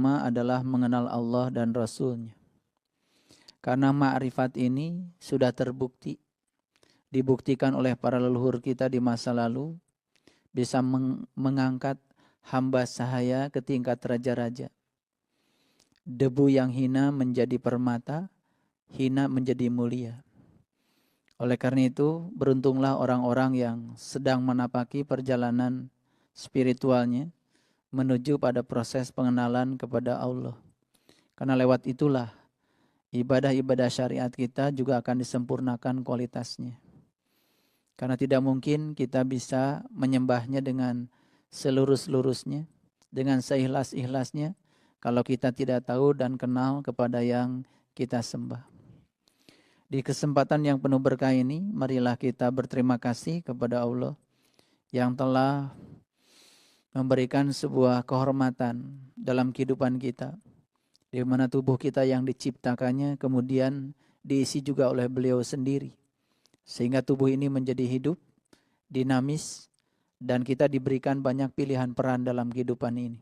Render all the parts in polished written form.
pertama adalah mengenal Allah dan Rasul-Nya. Karena ma'rifat ini sudah terbukti, dibuktikan oleh para leluhur kita di masa lalu, bisa mengangkat hamba sahaya ke tingkat raja-raja. Debu yang hina menjadi permata, hina menjadi mulia. Oleh karena itu, beruntunglah orang-orang yang sedang menapaki perjalanan spiritualnya menuju pada proses pengenalan kepada Allah. Karena lewat itulah ibadah-ibadah syariat kita juga akan disempurnakan kualitasnya. Karena tidak mungkin kita bisa menyembahnya dengan selurus-lurusnya, dengan seikhlas-ikhlasnya, kalau kita tidak tahu dan kenal kepada yang kita sembah. Di kesempatan yang penuh berkah ini, marilah kita berterima kasih kepada Allah yang telah memberikan sebuah kehormatan dalam kehidupan kita, di mana tubuh kita yang diciptakannya kemudian diisi juga oleh beliau sendiri, sehingga tubuh ini menjadi hidup, dinamis, dan kita diberikan banyak pilihan peran dalam kehidupan ini.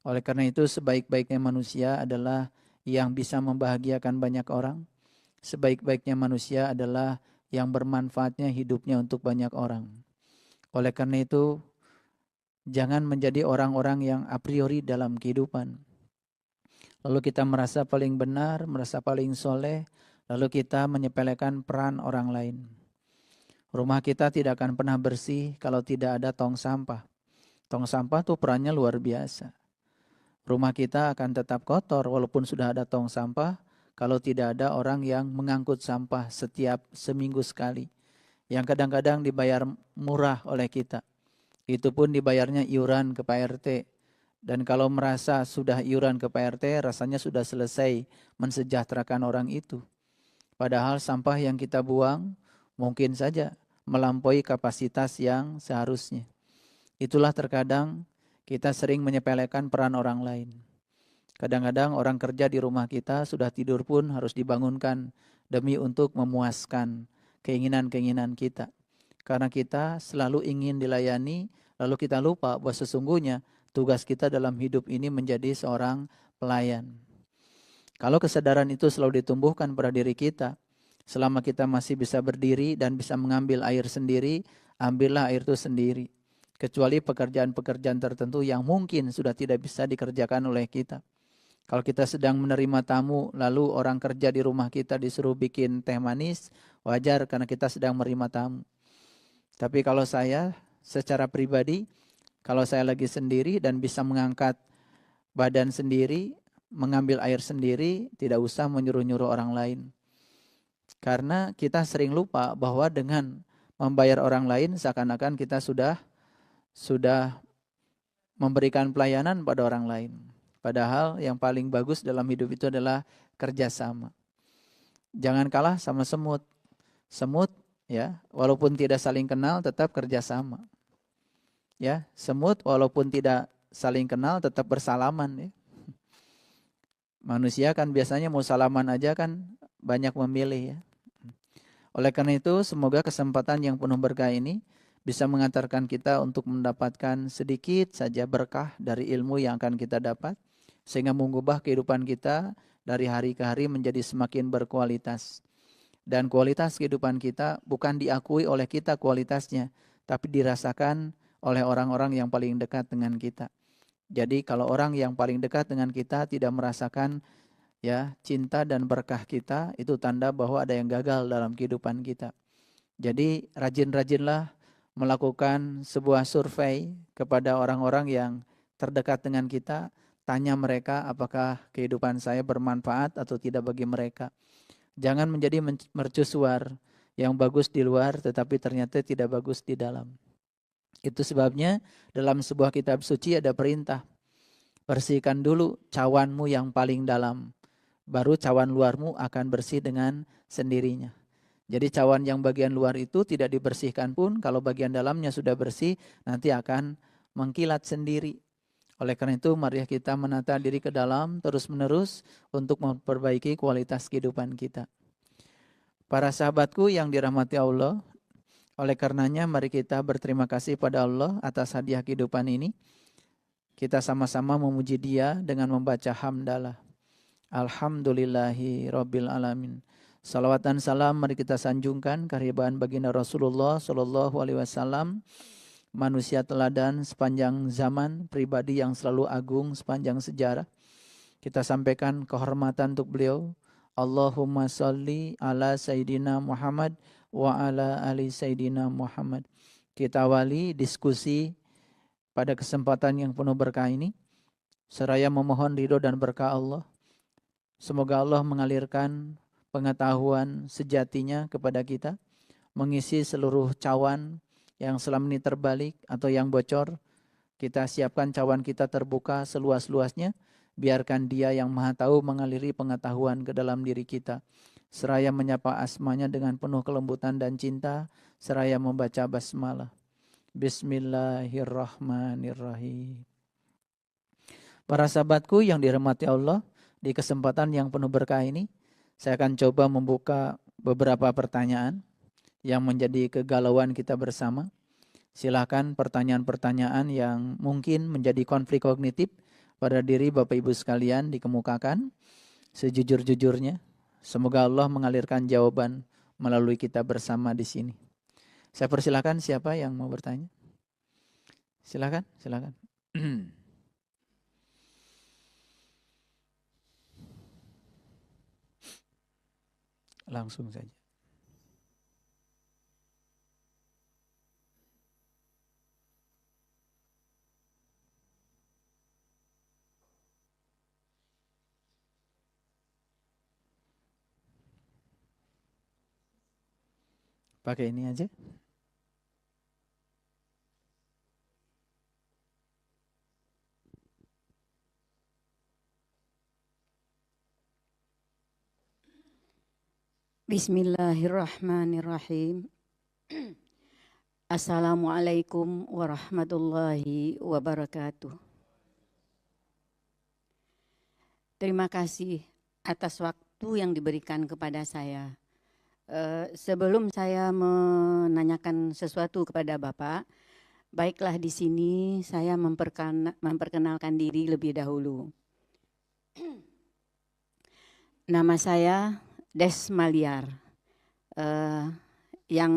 Oleh karena itu, sebaik-baiknya manusia adalah yang bisa membahagiakan banyak orang. Sebaik-baiknya manusia adalah yang bermanfaatnya hidupnya untuk banyak orang. Oleh karena itu, jangan menjadi orang-orang yang a priori dalam kehidupan. Lalu kita merasa paling benar, merasa paling soleh, lalu kita menyepelekan peran orang lain. Rumah kita tidak akan pernah bersih kalau tidak ada tong sampah. Tong sampah tuh perannya luar biasa. Rumah kita akan tetap kotor walaupun sudah ada tong sampah, kalau tidak ada orang yang mengangkut sampah setiap seminggu sekali. Yang kadang-kadang dibayar murah oleh kita. Itu pun dibayarnya iuran ke Pak RT. Dan kalau merasa sudah iuran ke Pak RT, rasanya sudah selesai mensejahterakan orang itu. Padahal sampah yang kita buang mungkin saja melampaui kapasitas yang seharusnya. Itulah terkadang kita sering menyepelekan peran orang lain. Kadang-kadang orang kerja di rumah kita sudah tidur pun harus dibangunkan demi untuk memuaskan keinginan-keinginan kita. Karena kita selalu ingin dilayani, lalu kita lupa bahwa sesungguhnya tugas kita dalam hidup ini menjadi seorang pelayan. Kalau kesadaran itu selalu ditumbuhkan pada diri kita, selama kita masih bisa berdiri dan bisa mengambil air sendiri, ambillah air itu sendiri. Kecuali pekerjaan-pekerjaan tertentu yang mungkin sudah tidak bisa dikerjakan oleh kita. Kalau kita sedang menerima tamu, lalu orang kerja di rumah kita disuruh bikin teh manis, wajar karena kita sedang menerima tamu. Tapi kalau saya secara pribadi, kalau saya lagi sendiri dan bisa mengangkat badan sendiri, mengambil air sendiri, tidak usah menyuruh-nyuruh orang lain. Karena kita sering lupa bahwa dengan membayar orang lain, seakan-akan kita sudah memberikan pelayanan pada orang lain. Padahal yang paling bagus dalam hidup itu adalah kerjasama. Jangan kalah sama semut. Semut ya, walaupun tidak saling kenal tetap kerjasama. Ya, semut walaupun tidak saling kenal tetap bersalaman. Ya. Manusia kan biasanya mau salaman aja kan banyak memilih ya. Oleh karena itu semoga kesempatan yang penuh berkah ini bisa mengantarkan kita untuk mendapatkan sedikit saja berkah dari ilmu yang akan kita dapat. Sehingga mengubah kehidupan kita dari hari ke hari menjadi semakin berkualitas. Dan kualitas kehidupan kita bukan diakui oleh kita kualitasnya, tapi dirasakan oleh orang-orang yang paling dekat dengan kita. Jadi kalau orang yang paling dekat dengan kita tidak merasakan ya cinta dan berkah kita, itu tanda bahwa ada yang gagal dalam kehidupan kita. Jadi rajin-rajinlah melakukan sebuah survei kepada orang-orang yang terdekat dengan kita. Tanya mereka apakah kehidupan saya bermanfaat atau tidak bagi mereka. Jangan menjadi mercusuar yang bagus di luar tetapi ternyata tidak bagus di dalam. Itu sebabnya dalam sebuah kitab suci ada perintah. Bersihkan dulu cawanmu yang paling dalam. Baru cawan luarmu akan bersih dengan sendirinya. Jadi cawan yang bagian luar itu tidak dibersihkan pun, kalau bagian dalamnya sudah bersih, nanti akan mengkilat sendiri. Oleh karena itu, mari kita menata diri ke dalam terus-menerus untuk memperbaiki kualitas kehidupan kita. Para sahabatku yang dirahmati Allah, oleh karenanya mari kita berterima kasih pada Allah atas hadiah kehidupan ini. Kita sama-sama memuji Dia dengan membaca hamdalah. Alhamdulillahi Rabbil Alamin. Salawat dan salam mari kita sanjungkan kehadiran baginda Rasulullah Shallallahu Alaihi Wasallam, manusia teladan sepanjang zaman, pribadi yang selalu agung sepanjang sejarah. Kita sampaikan kehormatan untuk beliau. Allahumma salli ala Sayyidina Muhammad wa ala ali Sayyidina Muhammad. Kita awali diskusi pada kesempatan yang penuh berkah ini, seraya memohon ridho dan berkah Allah. Semoga Allah mengalirkan pengetahuan sejatinya kepada kita, mengisi seluruh cawan yang selama ini terbalik atau yang bocor. Kita siapkan cawan kita terbuka seluas-luasnya, biarkan Dia yang Maha Tahu mengaliri pengetahuan ke dalam diri kita. Seraya menyapa asmanya dengan penuh kelembutan dan cinta, seraya membaca basmalah. Bismillahirrahmanirrahim. Para sahabatku yang dirahmati Allah, di kesempatan yang penuh berkah ini, saya akan coba membuka beberapa pertanyaan yang menjadi kegalauan kita bersama. Silakan pertanyaan-pertanyaan yang mungkin menjadi konflik kognitif pada diri Bapak Ibu sekalian dikemukakan sejujur-jujurnya. Semoga Allah mengalirkan jawaban melalui kita bersama di sini. Saya persilakan siapa yang mau bertanya. Silakan. Langsung saja. Pakai ini aja. Bismillahirrahmanirrahim. Assalamualaikum warahmatullahi wabarakatuh. Terima kasih atas waktu yang diberikan kepada saya. Sebelum saya menanyakan sesuatu kepada Bapak, baiklah di sini saya memperkenalkan diri lebih dahulu. Nama saya Des Maliar, yang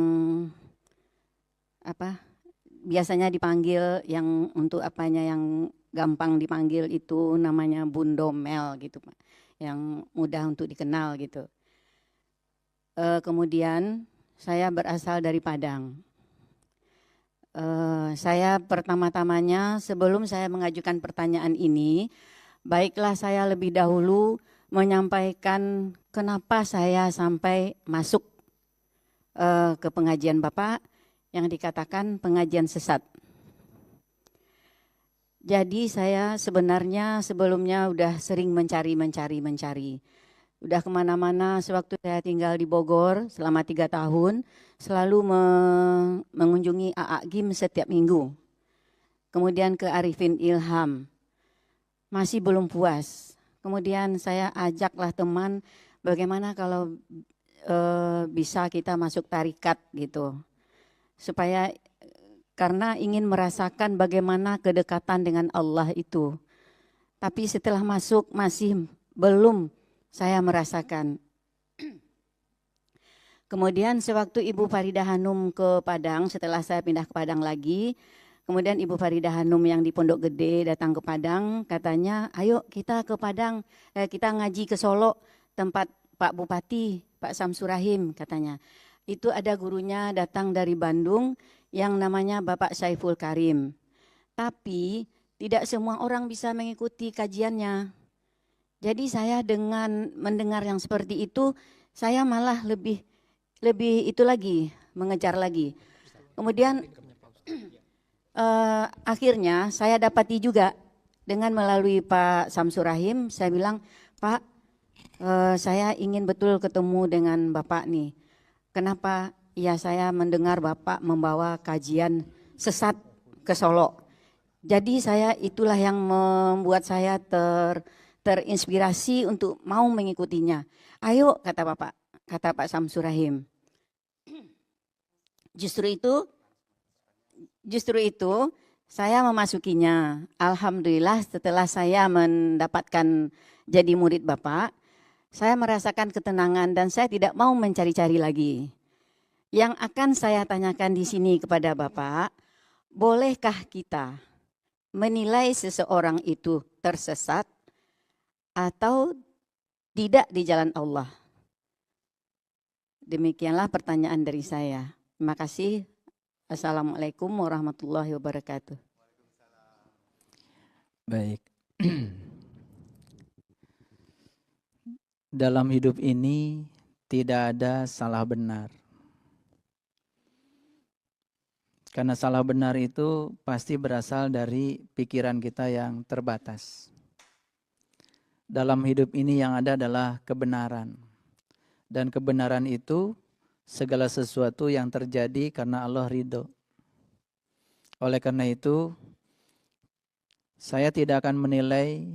biasanya dipanggil yang untuk apanya yang gampang dipanggil itu namanya Bundomel gitu Pak, yang mudah untuk dikenal gitu. Kemudian saya berasal dari Padang. Saya pertama-tamanya sebelum saya mengajukan pertanyaan ini, baiklah saya lebih dahulu menyampaikan kenapa saya sampai masuk ke pengajian Bapak yang dikatakan pengajian sesat. Jadi saya sebenarnya sebelumnya udah sering mencari. Udah kemana-mana sewaktu saya tinggal di Bogor selama 3 tahun, selalu mengunjungi AA Gim setiap minggu. Kemudian ke Arifin Ilham, masih belum puas. Kemudian saya ajaklah teman, bagaimana kalau bisa kita masuk tarikat gitu. Supaya karena ingin merasakan bagaimana kedekatan dengan Allah itu. Tapi setelah masuk masih belum saya merasakan. Kemudian sewaktu Ibu Faridah Hanum ke Padang, setelah saya pindah ke Padang lagi, kemudian Ibu Faridah Hanum yang di Pondok Gede datang ke Padang, katanya, ayo kita ke Padang, kita ngaji ke Solo, tempat Pak Bupati, Pak Samsurahim katanya. Itu ada gurunya datang dari Bandung yang namanya Bapak Saiful Karim. Tapi tidak semua orang bisa mengikuti kajiannya. Jadi saya dengan mendengar yang seperti itu, saya malah lebih itu lagi, mengejar lagi. Kemudian akhirnya saya dapati juga dengan melalui Pak Samsurahim, saya bilang, Pak, saya ingin betul ketemu dengan Bapak nih. Kenapa? Ya saya mendengar Bapak membawa kajian sesat ke Solo. Jadi saya itulah yang membuat saya terinspirasi untuk mau mengikutinya. Ayo kata Bapak, kata Pak Samsurahim. Justru itu Saya memasukinya. Alhamdulillah setelah saya mendapatkan jadi murid Bapak, saya merasakan ketenangan dan saya tidak mau mencari-cari lagi. Yang akan saya tanyakan di sini kepada Bapak, bolehkah kita menilai seseorang itu tersesat atau tidak di jalan Allah? Demikianlah pertanyaan dari saya. Terima kasih. Assalamualaikum warahmatullahi wabarakatuh. Baik. Dalam hidup ini tidak ada salah benar. Karena salah benar itu pasti berasal dari pikiran kita yang terbatas. Dalam hidup ini yang ada adalah kebenaran. Dan kebenaran itu segala sesuatu yang terjadi karena Allah ridho. Oleh karena itu, saya tidak akan menilai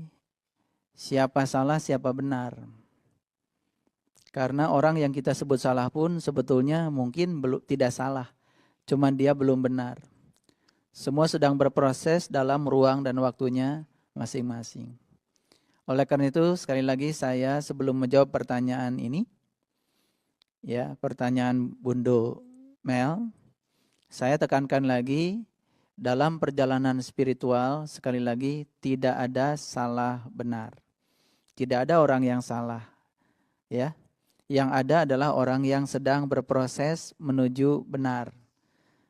siapa salah, siapa benar. Karena orang yang kita sebut salah pun sebetulnya mungkin belum tidak salah. Cuman dia belum benar. Semua sedang berproses dalam ruang dan waktunya masing-masing. Oleh karena itu, sekali lagi saya sebelum menjawab pertanyaan ini, ya, pertanyaan Bundo Mel, saya tekankan lagi, dalam perjalanan spiritual, sekali lagi, tidak ada salah benar. Tidak ada orang yang salah. Ya, yang ada adalah orang yang sedang berproses menuju benar.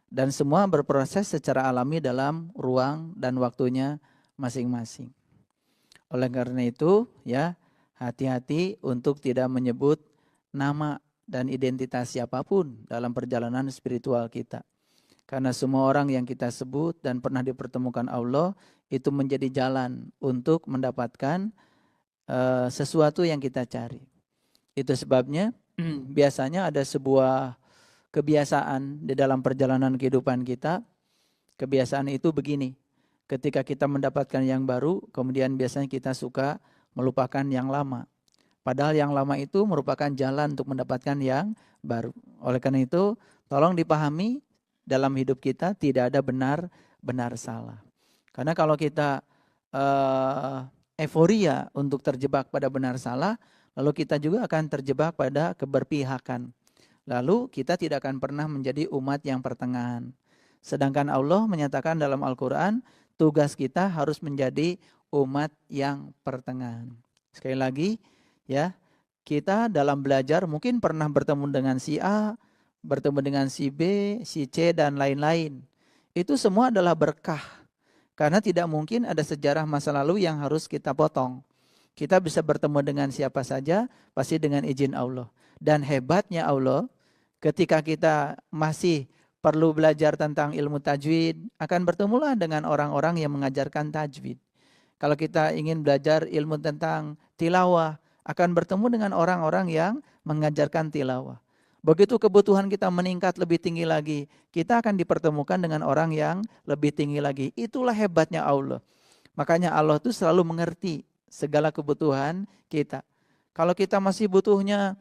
Dan semua berproses secara alami dalam ruang dan waktunya masing-masing. Oleh karena itu, ya, hati-hati untuk tidak menyebut nama dan identitas siapapun dalam perjalanan spiritual kita. Karena semua orang yang kita sebut dan pernah dipertemukan Allah, itu menjadi jalan untuk mendapatkan sesuatu yang kita cari. Itu sebabnya biasanya ada sebuah kebiasaan di dalam perjalanan kehidupan kita. Kebiasaan itu begini, ketika kita mendapatkan yang baru, kemudian biasanya kita suka melupakan yang lama. Padahal yang lama itu merupakan jalan untuk mendapatkan yang baru. Oleh karena itu, tolong dipahami dalam hidup kita tidak ada benar salah. Karena kalau kita euforia untuk terjebak pada benar salah, lalu kita juga akan terjebak pada keberpihakan. Lalu kita tidak akan pernah menjadi umat yang pertengahan. Sedangkan Allah menyatakan dalam Al-Quran, tugas kita harus menjadi umat yang pertengahan. Sekali lagi, ya, kita dalam belajar mungkin pernah bertemu dengan si A, bertemu dengan si B, si C, dan lain-lain. Itu semua adalah berkah. Karena tidak mungkin ada sejarah masa lalu yang harus kita potong. Kita bisa bertemu dengan siapa saja, pasti dengan izin Allah. Dan hebatnya Allah, ketika kita masih perlu belajar tentang ilmu tajwid, akan bertemulah dengan orang-orang yang mengajarkan tajwid. Kalau kita ingin belajar ilmu tentang tilawah, akan bertemu dengan orang-orang yang mengajarkan tilawah. Begitu kebutuhan kita meningkat lebih tinggi lagi, kita akan dipertemukan dengan orang yang lebih tinggi lagi. Itulah hebatnya Allah. Makanya Allah itu selalu mengerti segala kebutuhan kita. Kalau kita masih butuhnya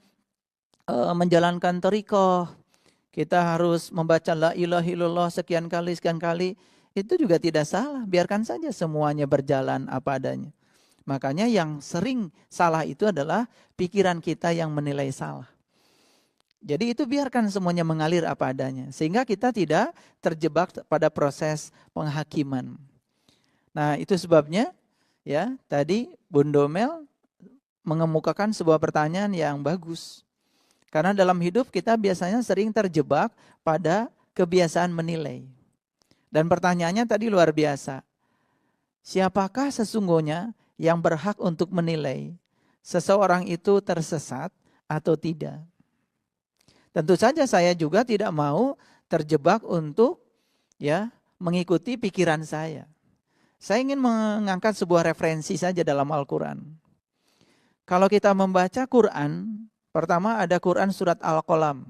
menjalankan thariqah, kita harus membaca la ilaha illallah sekian kali, itu juga tidak salah. Biarkan saja semuanya berjalan apa adanya. Makanya yang sering salah itu adalah pikiran kita yang menilai salah. Jadi itu biarkan semuanya mengalir apa adanya. Sehingga kita tidak terjebak pada proses penghakiman. Nah itu sebabnya ya tadi Bundo Mel mengemukakan sebuah pertanyaan yang bagus. Karena dalam hidup kita biasanya sering terjebak pada kebiasaan menilai. Dan pertanyaannya tadi luar biasa. Siapakah sesungguhnya yang berhak untuk menilai seseorang itu tersesat atau tidak? Tentu saja saya juga tidak mau terjebak untuk ya mengikuti pikiran saya. Saya ingin mengangkat sebuah referensi saja dalam Al-Quran. Kalau kita membaca Quran, pertama ada Quran surat Al-Qalam.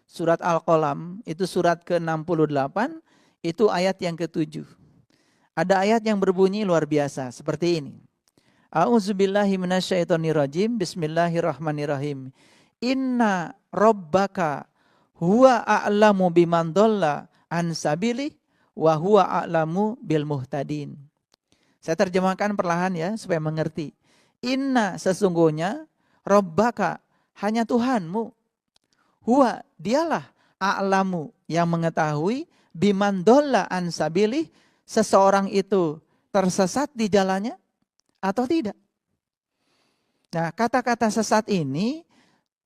Surat Al-Qalam itu surat ke-68, itu ayat yang ke-7. Ada ayat yang berbunyi luar biasa seperti ini. A'udzubillahi minasyaitonirrajim, bismillahirrahmanirrahim. Inna rabbaka huwa a'lamu biman dhalla an sabili wa huwa a'lamu bil muhtadin. Saya terjemahkan perlahan ya supaya mengerti. Inna sesungguhnya Rabbaka hanya Tuhanmu. Huwa dialah a'lamu yang mengetahui biman dolla an sabilih, seseorang itu tersesat di jalannya atau tidak. Nah, kata-kata sesat ini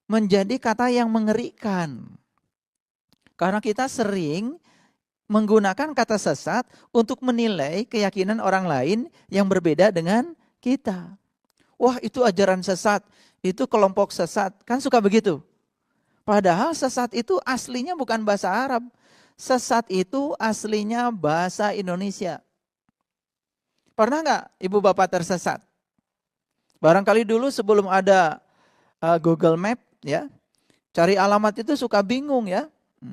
menjadi kata yang mengerikan. Karena kita sering menggunakan kata sesat untuk menilai keyakinan orang lain yang berbeda dengan kita. Wah, itu ajaran sesat, itu kelompok sesat. Kan suka begitu. Padahal sesat itu aslinya bukan bahasa Arab. Sesat itu aslinya bahasa Indonesia. Pernah nggak ibu bapak tersesat? Barangkali dulu sebelum ada Google Map ya, cari alamat itu suka bingung ya.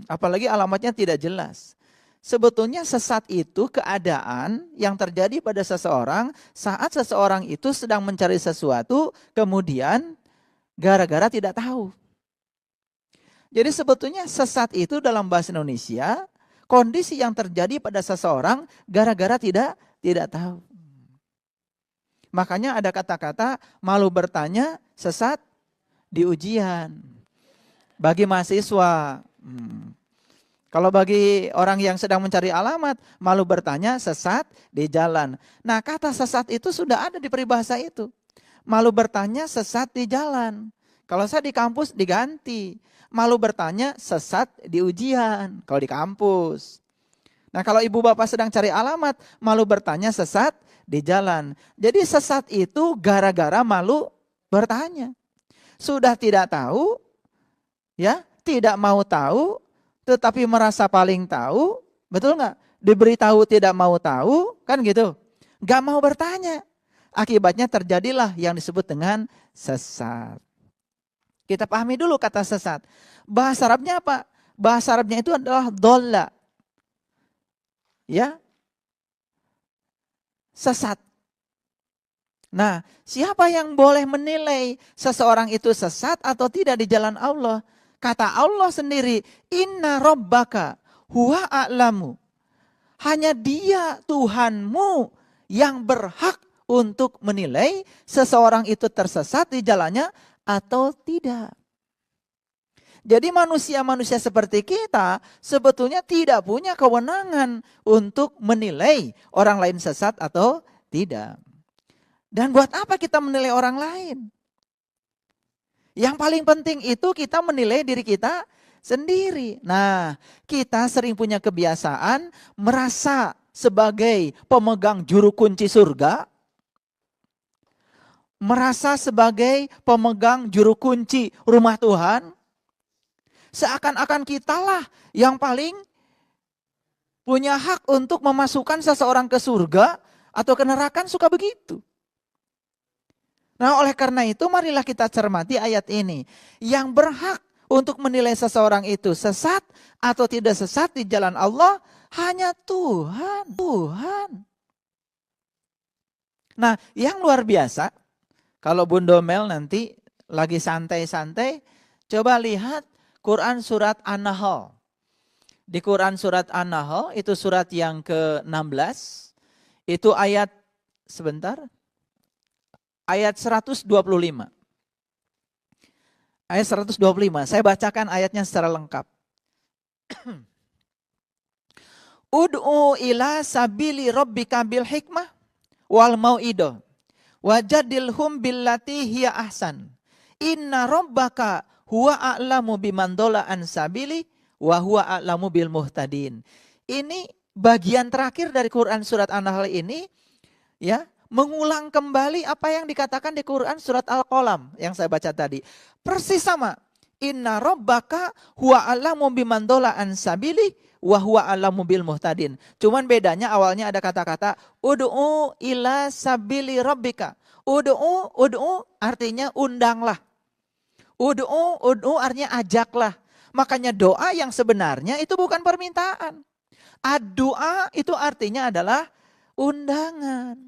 Apalagi alamatnya tidak jelas. Sebetulnya sesat itu keadaan yang terjadi pada seseorang saat seseorang itu sedang mencari sesuatu, kemudian gara-gara tidak tahu. Jadi sebetulnya sesat itu dalam bahasa Indonesia, kondisi yang terjadi pada seseorang gara-gara tidak tahu. Makanya ada kata-kata malu bertanya, sesat di ujian. Bagi mahasiswa. Kalau bagi orang yang sedang mencari alamat, malu bertanya, sesat di jalan. Nah, kata sesat itu sudah ada di peribahasa itu. Malu bertanya, sesat di jalan. Kalau saya di kampus diganti. Malu bertanya, sesat di ujian. Kalau di kampus. Nah, kalau ibu bapak sedang cari alamat, malu bertanya, sesat di jalan. Jadi sesat itu gara-gara malu bertanya. Sudah tidak tahu, ya, tidak mau tahu, tetapi merasa paling tahu, betul nggak? Diberitahu tidak mau tahu, kan gitu. Nggak mau bertanya. Akibatnya terjadilah yang disebut dengan sesat. Kita pahami dulu kata sesat. Bahasa Arabnya apa? Bahasa Arabnya itu adalah dolla. Ya, sesat. Nah, siapa yang boleh menilai seseorang itu sesat atau tidak di jalan Allah? Kata Allah sendiri, inna rabbaka huwa a'lamu. Hanya dia Tuhanmu yang berhak untuk menilai seseorang itu tersesat di jalannya atau tidak. Jadi manusia-manusia seperti kita sebetulnya tidak punya kewenangan untuk menilai orang lain sesat atau tidak. Dan buat apa kita menilai orang lain? Yang paling penting itu kita menilai diri kita sendiri. Nah, kita sering punya kebiasaan merasa sebagai pemegang juru kunci surga, merasa sebagai pemegang juru kunci rumah Tuhan, seakan-akan kitalah yang paling punya hak untuk memasukkan seseorang ke surga atau ke neraka, suka begitu. Nah, oleh karena itu marilah kita cermati ayat ini. Yang berhak untuk menilai seseorang itu sesat atau tidak sesat di jalan Allah hanya Tuhan. Nah, yang luar biasa, kalau Bunda Mel nanti lagi santai-santai, coba lihat Quran surat An-Nahl. Di Quran surat An-Nahl, itu surat yang ke-16, itu ayat, ayat 125. Ayat 125, saya bacakan ayatnya secara lengkap. Ud'u ila sabili rabbika bil hikmah wal mau'idah wajadilhum billati hiya ahsan. Inna rabbaka huwa a'lamu biman dola an sabili wa huwa a'lamu bil muhtadin. Ini bagian terakhir dari Quran surat An-Nahl ini, ya, mengulang kembali apa yang dikatakan di Quran surat Al-Qalam yang saya baca tadi. Persis sama. Inna rabbaka huwa a'lamu biman dola an sabili wa huwa a'lamu bil muhtadin. Cuman bedanya awalnya ada kata-kata ud'u ila sabili rabbika. Ud'u artinya undanglah. Ud'u artinya ajaklah. Makanya doa yang sebenarnya itu bukan permintaan. Ad-doa itu artinya adalah undangan.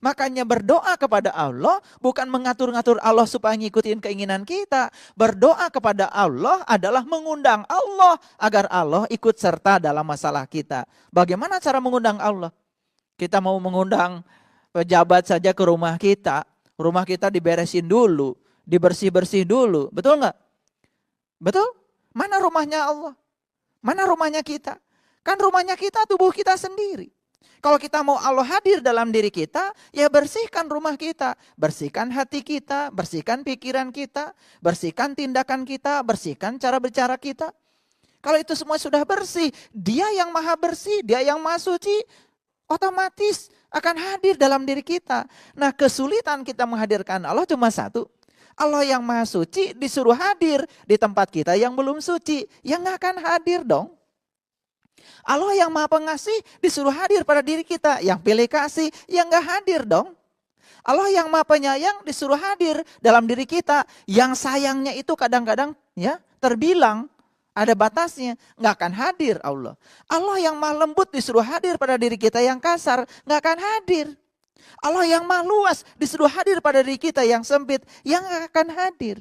Makanya berdoa kepada Allah bukan mengatur-ngatur Allah supaya ngikutin keinginan kita. Berdoa kepada Allah adalah mengundang Allah agar Allah ikut serta dalam masalah kita. Bagaimana cara mengundang Allah? Kita mau mengundang pejabat saja ke rumah kita diberesin dulu, dibersih-bersih dulu. Betul nggak? Betul? Mana rumahnya Allah? Mana rumahnya kita? Kan rumahnya kita, tubuh kita sendiri. Kalau kita mau Allah hadir dalam diri kita, ya bersihkan rumah kita, bersihkan hati kita, bersihkan pikiran kita, bersihkan tindakan kita, bersihkan cara bicara kita. Kalau itu semua sudah bersih, Dia yang maha bersih, Dia yang maha suci, otomatis akan hadir dalam diri kita. Nah, kesulitan kita menghadirkan Allah cuma satu. Allah yang maha suci disuruh hadir di tempat kita yang belum suci, ya nggak akan hadir dong. Allah yang maha pengasih disuruh hadir pada diri kita, yang pilih kasih, yang gak hadir dong. Allah yang maha penyayang disuruh hadir dalam diri kita, yang sayangnya itu kadang-kadang ya terbilang ada batasnya, gak akan hadir Allah. Allah yang maha lembut disuruh hadir pada diri kita yang kasar, gak akan hadir. Allah yang maha luas disuruh hadir pada diri kita yang sempit, yang gak akan hadir.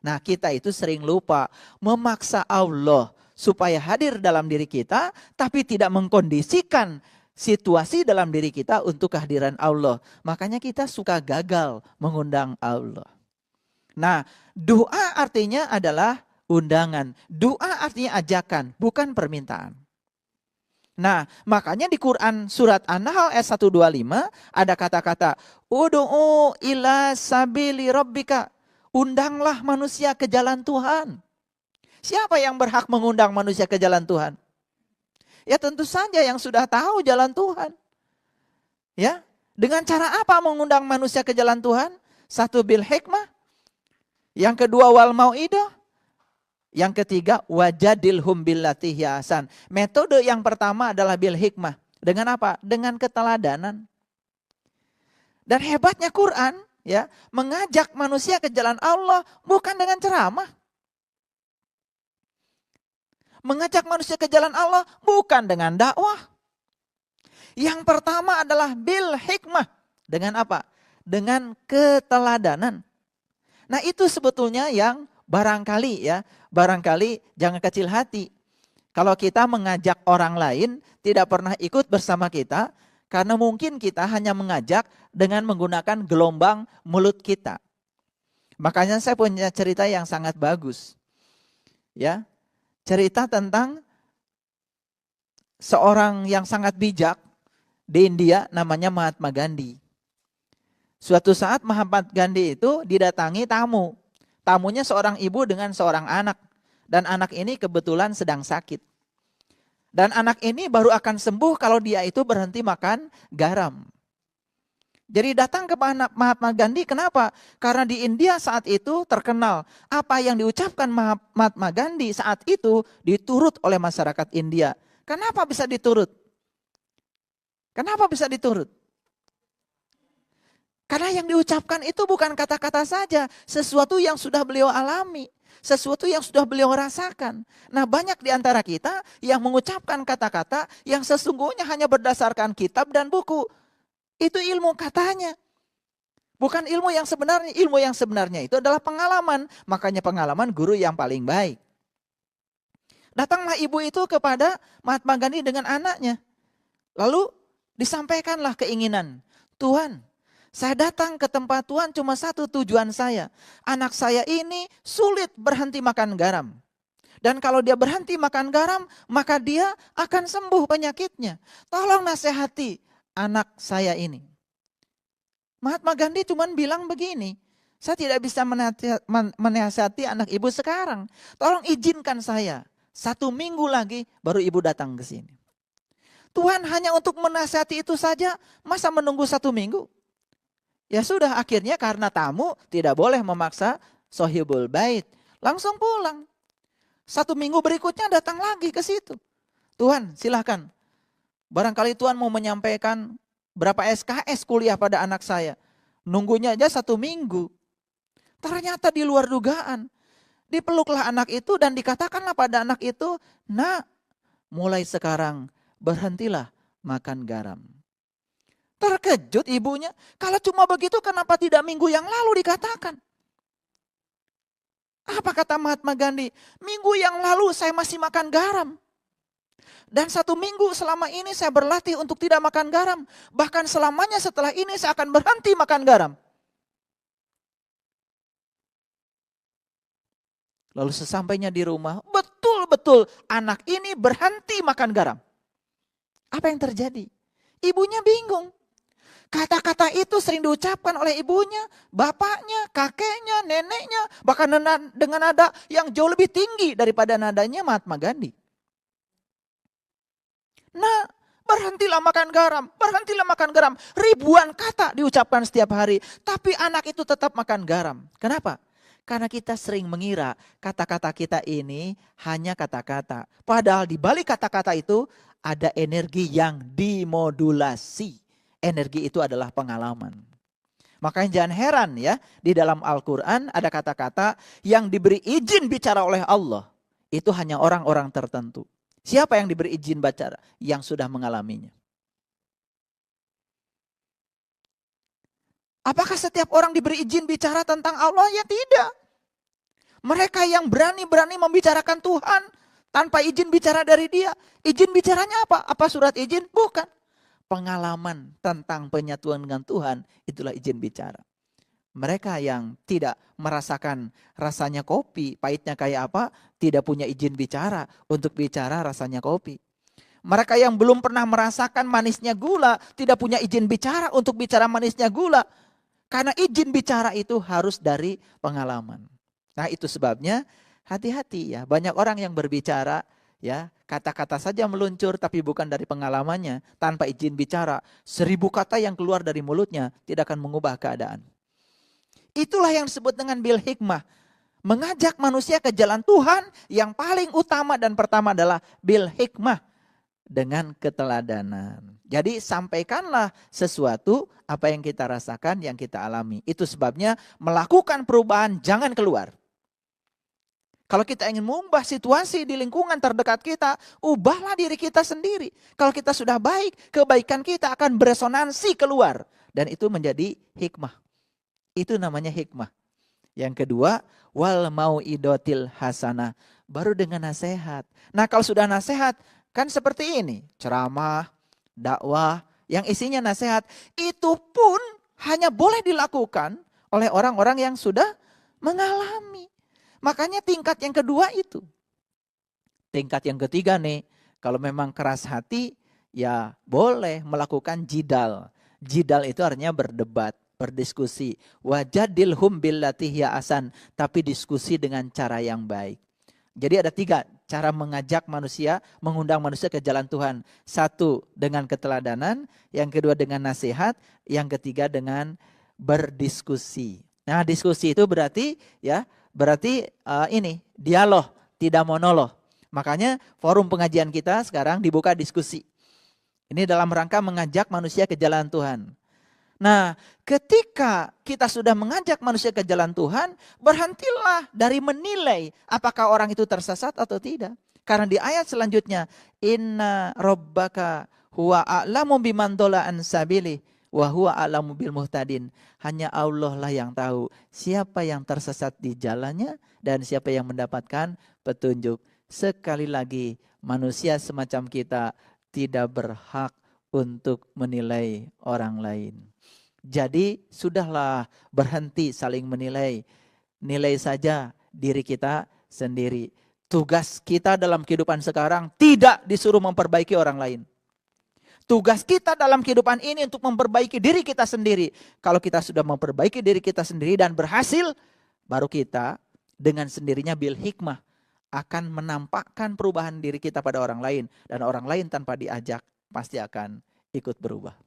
Nah, kita itu sering lupa memaksa Allah supaya hadir dalam diri kita, tapi tidak mengkondisikan situasi dalam diri kita untuk kehadiran Allah. Makanya kita suka gagal mengundang Allah. Nah, doa artinya adalah undangan. Doa artinya ajakan, bukan permintaan. Nah, makanya di Quran surat An-Nahl ayat 125 ada kata-kata ud'u ila sabili rabbika. Undanglah manusia ke jalan Tuhan. Siapa yang berhak mengundang manusia ke jalan Tuhan? Ya tentu saja yang sudah tahu jalan Tuhan. Ya, dengan cara apa mengundang manusia ke jalan Tuhan? Satu, bil hikmah. Yang kedua, wal mau'idah. Yang ketiga, wajadilhum billati hiya ahsan. Metode yang pertama adalah bil hikmah. Dengan apa? Dengan keteladanan. Dan hebatnya Quran, ya, mengajak manusia ke jalan Allah bukan dengan ceramah. Mengajak manusia ke jalan Allah bukan dengan dakwah. Yang pertama adalah bil hikmah. Dengan apa? Dengan keteladanan. Nah, itu sebetulnya yang barangkali jangan kecil hati. Kalau kita mengajak orang lain tidak pernah ikut bersama kita, karena mungkin kita hanya mengajak dengan menggunakan gelombang mulut kita. Makanya saya punya cerita yang sangat bagus. Ya. Cerita tentang seorang yang sangat bijak di India namanya Mahatma Gandhi. Suatu saat Mahatma Gandhi itu didatangi tamu. Tamunya seorang ibu dengan seorang anak. Dan anak ini kebetulan sedang sakit. Dan anak ini baru akan sembuh kalau dia itu berhenti makan garam. Jadi datang ke Mahatma Gandhi, kenapa? Karena di India saat itu terkenal apa yang diucapkan Mahatma Gandhi saat itu diturut oleh masyarakat India. Kenapa bisa diturut? Kenapa bisa diturut? Karena yang diucapkan itu bukan kata-kata saja, sesuatu yang sudah beliau alami, sesuatu yang sudah beliau rasakan. Nah, banyak di antara kita yang mengucapkan kata-kata yang sesungguhnya hanya berdasarkan kitab dan buku. Itu ilmu katanya. Bukan ilmu yang sebenarnya. Ilmu yang sebenarnya itu adalah pengalaman. Makanya pengalaman guru yang paling baik. Datanglah ibu itu kepada Mahatma Gandhi dengan anaknya. Lalu disampaikanlah keinginan. Tuhan, saya datang ke tempat Tuhan cuma satu tujuan saya. Anak saya ini sulit berhenti makan garam. Dan kalau dia berhenti makan garam, maka dia akan sembuh penyakitnya. Tolong nasihati anak saya ini. Mahatma Gandhi cuma bilang begini, saya tidak bisa menasihati anak ibu sekarang. Tolong izinkan saya 1 minggu lagi baru ibu datang ke sini. Tuhan hanya untuk menasihati itu saja, masa menunggu 1 minggu? Ya sudah, akhirnya karena tamu tidak boleh memaksa sohibul bait. Langsung pulang. 1 minggu berikutnya datang lagi ke situ. Tuhan silahkan. Barangkali Tuhan mau menyampaikan berapa SKS kuliah pada anak saya. Nunggunya aja 1 minggu. Ternyata di luar dugaan. Dipeluklah anak itu dan dikatakanlah pada anak itu, "Nak, mulai sekarang berhentilah makan garam." Terkejut ibunya. Kalau cuma begitu kenapa tidak minggu yang lalu dikatakan? Apa kata Mahatma Gandhi? Minggu yang lalu saya masih makan garam. Dan 1 minggu selama ini saya berlatih untuk tidak makan garam. Bahkan selamanya setelah ini saya akan berhenti makan garam. Lalu sesampainya di rumah, betul-betul anak ini berhenti makan garam. Apa yang terjadi? Ibunya bingung. Kata-kata itu sering diucapkan oleh ibunya, bapaknya, kakeknya, neneknya, bahkan dengan nada yang jauh lebih tinggi daripada nadanya Mahatma Gandhi. Nah, berhentilah makan garam, berhentilah makan garam. Ribuan kata diucapkan setiap hari, tapi anak itu tetap makan garam. Kenapa? Karena kita sering mengira kata-kata kita ini hanya kata-kata. Padahal di balik kata-kata itu ada energi yang dimodulasi. Energi itu adalah pengalaman. Makanya jangan heran ya, di dalam Al-Quran ada kata-kata yang diberi izin bicara oleh Allah. Itu hanya orang-orang tertentu. Siapa yang diberi izin bicara? Yang sudah mengalaminya. Apakah setiap orang diberi izin bicara tentang Allah? Ya tidak. Mereka yang berani-berani membicarakan Tuhan tanpa izin bicara dari Dia. Izin bicaranya apa? Apa surat izin? Bukan. Pengalaman tentang penyatuan dengan Tuhan, itulah izin bicara. Mereka yang tidak merasakan rasanya kopi, pahitnya kayak apa, tidak punya izin bicara untuk bicara rasanya kopi. Mereka yang belum pernah merasakan manisnya gula, tidak punya izin bicara untuk bicara manisnya gula. Karena izin bicara itu harus dari pengalaman. Nah itu sebabnya hati-hati ya, banyak orang yang berbicara, ya, kata-kata saja meluncur tapi bukan dari pengalamannya, tanpa izin bicara. 1000 kata yang keluar dari mulutnya tidak akan mengubah keadaan. Itulah yang disebut dengan bil hikmah. Mengajak manusia ke jalan Tuhan yang paling utama dan pertama adalah bil hikmah. Dengan keteladanan. Jadi sampaikanlah sesuatu apa yang kita rasakan, yang kita alami. Itu sebabnya melakukan perubahan jangan keluar. Kalau kita ingin mengubah situasi di lingkungan terdekat kita, ubahlah diri kita sendiri. Kalau kita sudah baik, kebaikan kita akan beresonansi keluar. Dan itu menjadi hikmah. Itu namanya hikmah. Yang kedua, wal mau'idotil hasanah. Baru dengan nasihat. Nah kalau sudah nasihat, kan seperti ini. Ceramah, dakwah, yang isinya nasihat. Itu pun hanya boleh dilakukan oleh orang-orang yang sudah mengalami. Makanya tingkat yang kedua itu. Tingkat yang ketiga nih, kalau memang keras hati, ya boleh melakukan jidal. Jidal itu artinya berdebat, berdiskusi. Wajadilhum billati hiya asan, tapi diskusi dengan cara yang baik. Jadi ada 3 cara mengajak manusia, mengundang manusia ke jalan Tuhan. 1 dengan keteladanan, yang kedua dengan nasihat, yang ketiga dengan berdiskusi. Nah diskusi itu berarti ya, ini dialog, tidak monolog. Makanya forum pengajian kita sekarang dibuka diskusi. Ini dalam rangka mengajak manusia ke jalan Tuhan. Nah, ketika kita sudah mengajak manusia ke jalan Tuhan, berhentilah dari menilai apakah orang itu tersesat atau tidak. Karena di ayat selanjutnya, inna rabbaka huwa a'lamu biman dhalla an sabilihi wa huwa a'lamu bil muhtadin. Hanya Allah lah yang tahu siapa yang tersesat di jalannya dan siapa yang mendapatkan petunjuk. Sekali lagi, manusia semacam kita tidak berhak untuk menilai orang lain. Jadi sudahlah berhenti saling menilai. Nilai saja diri kita sendiri. Tugas kita dalam kehidupan sekarang tidak disuruh memperbaiki orang lain. Tugas kita dalam kehidupan ini untuk memperbaiki diri kita sendiri. Kalau kita sudah memperbaiki diri kita sendiri dan berhasil, baru kita dengan sendirinya bil hikmah akan menampakkan perubahan diri kita pada orang lain. Dan orang lain tanpa diajak pasti akan ikut berubah.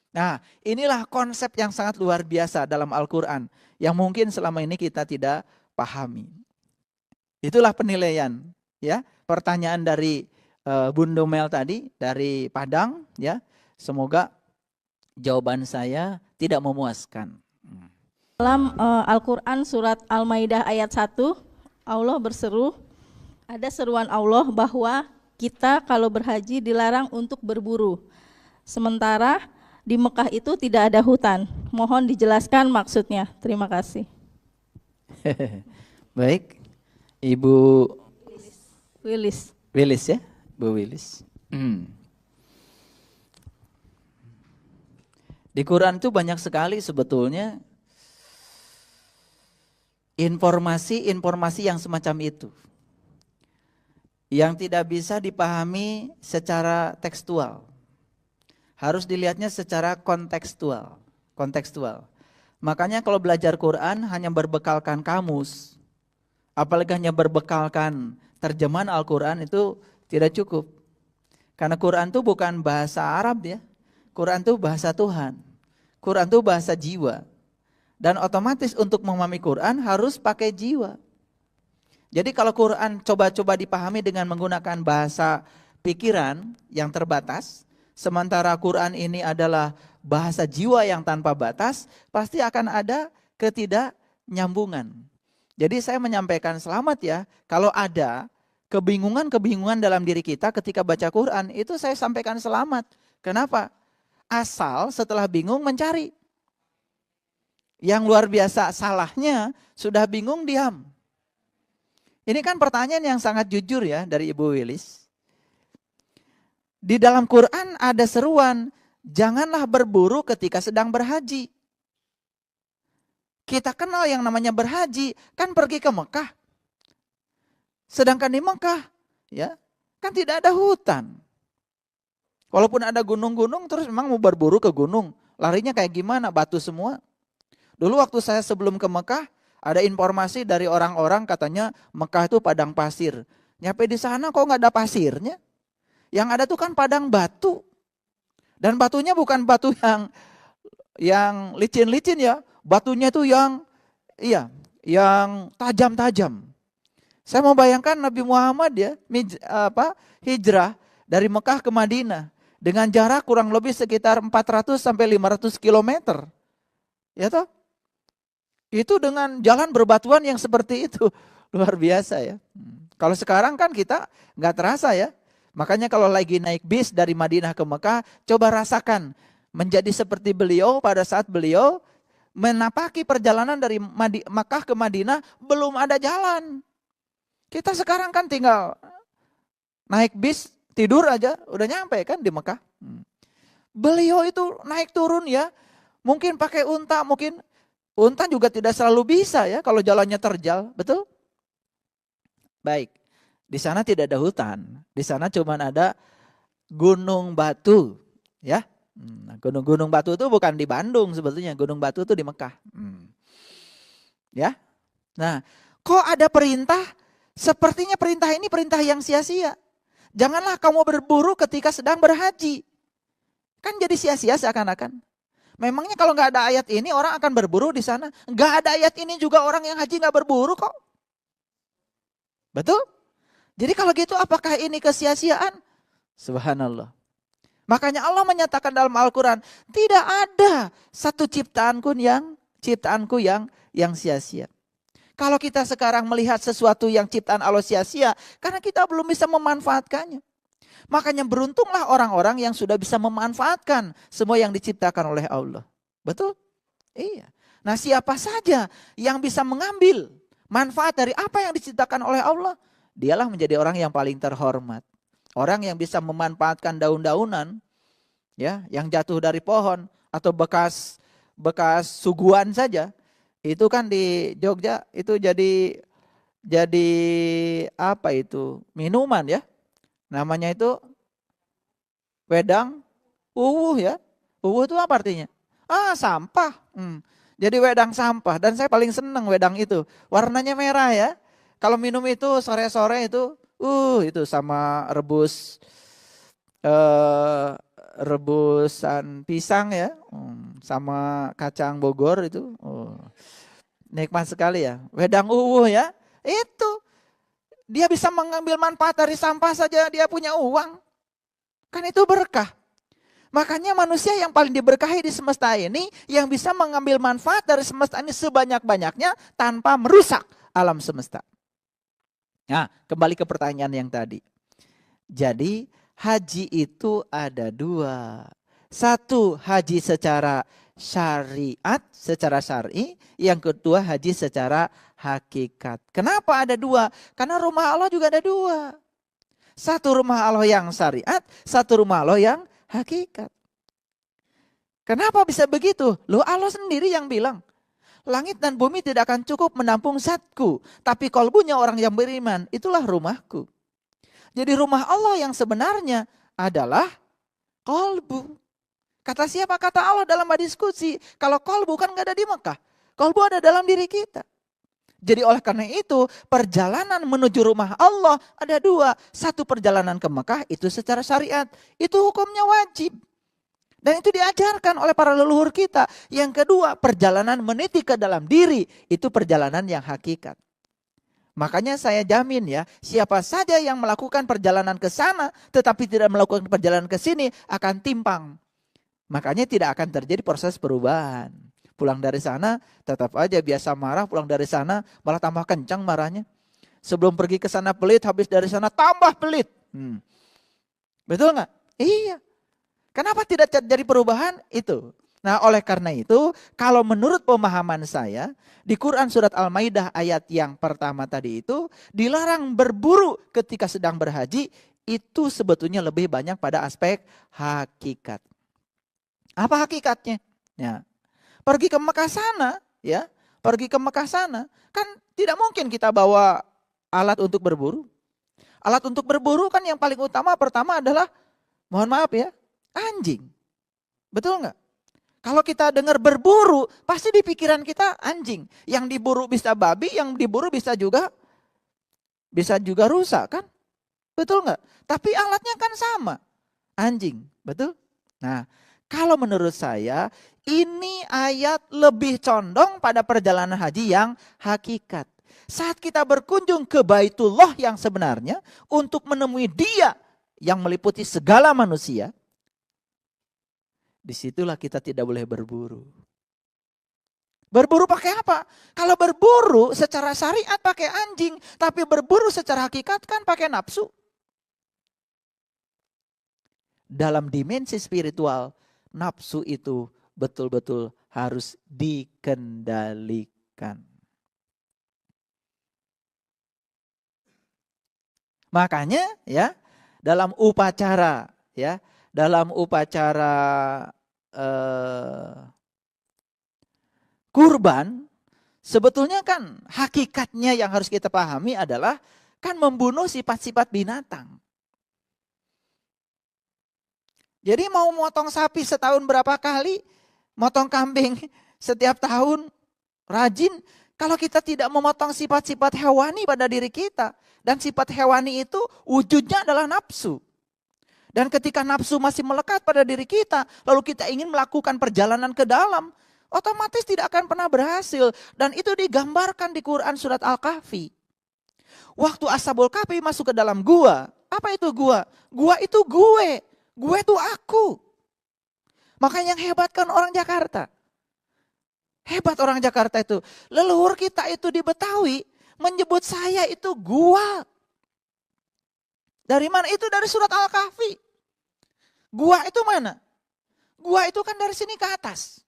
Nah, inilah konsep yang sangat luar biasa dalam Al-Quran yang mungkin selama ini kita tidak pahami. Itulah penilaian, ya. Pertanyaan dari Bunda Mel tadi dari Padang, ya. Semoga jawaban saya tidak memuaskan. Dalam Al-Quran surat Al-Maidah ayat 1, Allah berseru, ada seruan Allah bahwa kita kalau berhaji dilarang untuk berburu. Sementara Di Mekah itu tidak ada hutan. Mohon dijelaskan maksudnya. Terima kasih. Baik, Ibu Willis. Willis ya, Bu Willis. Di Quran itu banyak sekali sebetulnya informasi-informasi yang semacam itu, yang tidak bisa dipahami secara tekstual. Harus dilihatnya secara kontekstual. Makanya kalau belajar Quran hanya berbekalkan kamus, apalagi hanya berbekalkan terjemahan Al-Quran, itu tidak cukup. Karena Quran itu bukan bahasa Arab ya. Quran itu bahasa Tuhan. Quran itu bahasa jiwa. Dan otomatis untuk memahami Quran harus pakai jiwa. Jadi kalau Quran coba-coba dipahami dengan menggunakan bahasa pikiran yang terbatas, sementara Quran ini adalah bahasa jiwa yang tanpa batas, pasti akan ada ketidaknyambungan. Jadi saya menyampaikan selamat ya, kalau ada kebingungan-kebingungan dalam diri kita ketika baca Quran, itu saya sampaikan selamat. Kenapa? Asal setelah bingung mencari. Yang luar biasa salahnya, sudah bingung diam. Ini kan pertanyaan yang sangat jujur ya dari Ibu Willis. Di dalam Quran ada seruan, janganlah berburu ketika sedang berhaji. Kita kenal yang namanya berhaji, kan pergi ke Mekah. Sedangkan di Mekah, ya, kan tidak ada hutan. Walaupun ada gunung-gunung, terus memang mau berburu ke gunung. Larinya kayak gimana? Batu semua. Dulu waktu saya sebelum ke Mekah, ada informasi dari orang-orang katanya Mekah itu padang pasir. Nyampe di sana kok nggak ada pasirnya? Yang ada tuh kan padang batu. Dan batunya bukan batu yang licin-licin ya. Batunya tuh yang tajam-tajam. Saya mau bayangkan Nabi Muhammad ya, hijrah dari Mekah ke Madinah dengan jarak kurang lebih sekitar 400 sampai 500 km. Ya toh? Itu dengan jalan berbatuan yang seperti itu. Luar biasa ya. Kalau sekarang kan kita nggak terasa ya. Makanya kalau lagi naik bis dari Madinah ke Mekah, coba rasakan menjadi seperti beliau pada saat beliau menapaki perjalanan dari Mekah ke Madinah, belum ada jalan. Kita sekarang kan tinggal naik bis, tidur aja, udah nyampe kan di Mekah. Beliau itu naik turun ya, mungkin pakai unta, mungkin unta juga tidak selalu bisa ya kalau jalannya terjal, betul? Baik, di sana tidak ada hutan, di sana cuma ada gunung batu, ya. Gunung-gunung batu itu bukan di Bandung sebetulnya, gunung batu itu di Mekah. Ya, nah, kok ada perintah? Sepertinya perintah ini perintah yang sia-sia. Janganlah kamu berburu ketika sedang berhaji. Kan jadi sia-sia seakan-akan. Memangnya kalau nggak ada ayat ini orang akan berburu di sana? Nggak ada ayat ini juga orang yang haji nggak berburu kok. Betul? Jadi kalau gitu apakah ini kesia-siaan? Subhanallah. Makanya Allah menyatakan dalam Al-Quran, tidak ada satu ciptaanku yang sia-sia. Kalau kita sekarang melihat sesuatu yang ciptaan Allah sia-sia, karena kita belum bisa memanfaatkannya. Makanya beruntunglah orang-orang yang sudah bisa memanfaatkan semua yang diciptakan oleh Allah. Betul? Iya. Nah, siapa saja yang bisa mengambil manfaat dari apa yang diciptakan oleh Allah, dialah menjadi orang yang paling terhormat. Orang yang bisa memanfaatkan daun-daunan ya, yang jatuh dari pohon atau bekas suguhan saja. Itu kan di Jogja itu jadi apa itu? Minuman ya. Namanya itu wedang uwuh ya. Uwuh itu apa artinya? Sampah. Jadi wedang sampah. Dan saya paling senang wedang itu. Warnanya merah ya. Kalau minum itu sore-sore itu sama rebusan pisang ya. Sama kacang Bogor itu. Nikmat sekali ya. Wedang uwuh ya. Itu. Dia bisa mengambil manfaat dari sampah saja, dia punya uang. Kan itu berkah. Makanya manusia yang paling diberkahi di semesta ini, yang bisa mengambil manfaat dari semesta ini sebanyak-banyaknya tanpa merusak alam semesta. Nah, kembali ke pertanyaan yang tadi. Jadi haji itu ada dua. Satu, haji secara syariat, secara syar'i. Yang kedua, haji secara hakikat. Kenapa ada dua? Karena rumah Allah juga ada dua. Satu rumah Allah yang syariat, satu rumah Allah yang hakikat. Kenapa bisa begitu? Loh, Allah sendiri yang bilang, langit dan bumi tidak akan cukup menampung zatku, tapi kalbunya orang yang beriman, itulah rumahku. Jadi rumah Allah yang sebenarnya adalah kalbu. Kata siapa? Kata Allah dalam hadis qudsi. Kalau kalbu kan gak ada di Mekah. Kalbu ada dalam diri kita. Jadi oleh karena itu perjalanan menuju rumah Allah ada dua. Satu, perjalanan ke Mekah itu secara syariat. Itu hukumnya wajib. Dan itu diajarkan oleh para leluhur kita. Yang kedua, perjalanan meniti ke dalam diri. Itu perjalanan yang hakikat. Makanya saya jamin ya, siapa saja yang melakukan perjalanan ke sana tetapi tidak melakukan perjalanan ke sini akan timpang. Makanya tidak akan terjadi proses perubahan. Pulang dari sana tetap aja biasa marah, pulang dari sana malah tambah kencang marahnya. Sebelum pergi ke sana pelit, habis dari sana tambah pelit. Betul nggak? Iya. Kenapa tidak terjadi perubahan? Itu. Nah, oleh karena itu, kalau menurut pemahaman saya, di Quran surat Al-Maidah ayat yang pertama tadi itu, dilarang berburu ketika sedang berhaji, itu sebetulnya lebih banyak pada aspek hakikat. Apa hakikatnya? Ya, pergi ke Mekah sana, ya, pergi ke Mekah sana, kan tidak mungkin kita bawa alat untuk berburu. Alat untuk berburu kan yang paling utama pertama adalah, mohon maaf ya, anjing. Betul nggak? Kalau kita dengar berburu, pasti di pikiran kita anjing. Yang diburu bisa babi, yang diburu bisa juga rusa kan? Betul nggak? Tapi alatnya kan sama, anjing. Betul? Nah, kalau menurut saya ini ayat lebih condong pada perjalanan haji yang hakikat. Saat kita berkunjung ke Baitullah yang sebenarnya untuk menemui Dia yang meliputi segala manusia, disitulah kita tidak boleh berburu. Berburu pakai apa? Kalau berburu secara syariat pakai anjing, tapi berburu secara hakikat kan pakai nafsu. Dalam dimensi spiritual, nafsu itu betul-betul harus dikendalikan. Makanya ya, dalam upacara kurban, sebetulnya kan hakikatnya yang harus kita pahami adalah kan membunuh sifat-sifat binatang. Jadi mau motong sapi setahun berapa kali, motong kambing setiap tahun, rajin. Kalau kita tidak memotong sifat-sifat hewani pada diri kita, dan sifat hewani itu wujudnya adalah nafsu. Dan ketika nafsu masih melekat pada diri kita, lalu kita ingin melakukan perjalanan ke dalam, otomatis tidak akan pernah berhasil. Dan itu digambarkan di Quran surat Al-Kahfi. Waktu Ashabul Kahfi masuk ke dalam gua, apa itu gua? Gua itu gue itu aku. Makanya yang hebat kan orang Jakarta. Hebat orang Jakarta itu. Leluhur kita itu di Betawi menyebut saya itu gua. Dari mana? Itu dari surat Al-Kahfi. Gua itu mana? Gua itu kan dari sini ke atas.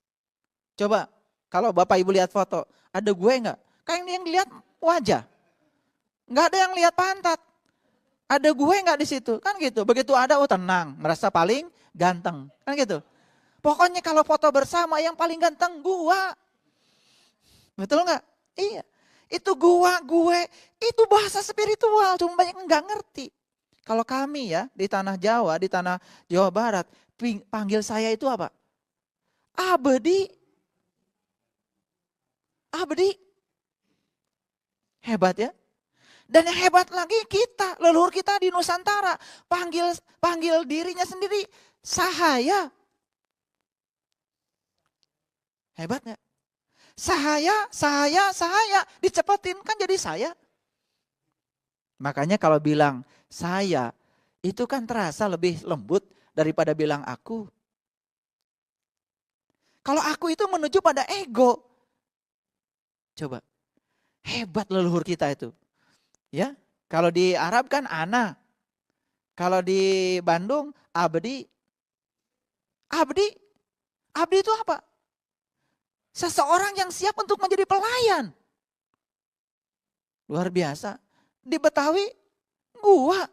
Coba kalau Bapak Ibu lihat foto, ada gue enggak? Kan yang dilihat wajah. Enggak ada yang lihat pantat. Ada gue enggak di situ? Kan gitu. Begitu ada, oh tenang, merasa paling ganteng. Kan gitu. Pokoknya kalau foto bersama yang paling ganteng gua. Betul enggak? Iya. Itu gua, gue, itu bahasa spiritual, cuma banyak enggak ngerti. Kalau kami ya di tanah Jawa, di tanah Jawa Barat, panggil saya itu apa? Abdi. Abdi. Hebat ya. Dan yang hebat lagi kita, leluhur kita di Nusantara, panggil dirinya sendiri sahaya. Hebat gak? Sahaya, dicepetin kan jadi saya. Makanya kalau bilang saya, itu kan terasa lebih lembut daripada bilang aku. Kalau aku itu menuju pada ego. Coba, hebat leluhur kita itu. Ya, kalau di Arab kan ana. Kalau di Bandung abdi. Abdi itu apa? Seseorang yang siap untuk menjadi pelayan. Luar biasa. Di Betawi, gua.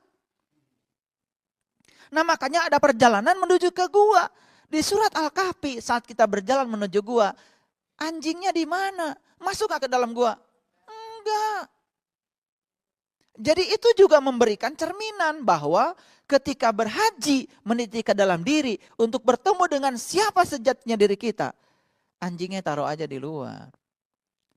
Nah makanya ada perjalanan menuju ke gua. Di surat Al-Kahfi saat kita berjalan menuju gua, anjingnya di mana? Masuk gak ke dalam gua? Enggak. Jadi itu juga memberikan cerminan bahwa ketika berhaji meniti ke dalam diri untuk bertemu dengan siapa sejatinya diri kita, anjingnya taruh aja di luar.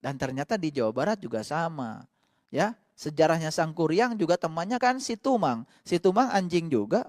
Dan ternyata di Jawa Barat juga sama. Ya, sejarahnya Sang Kuryang juga temannya kan si Tumang. Si Tumang anjing juga.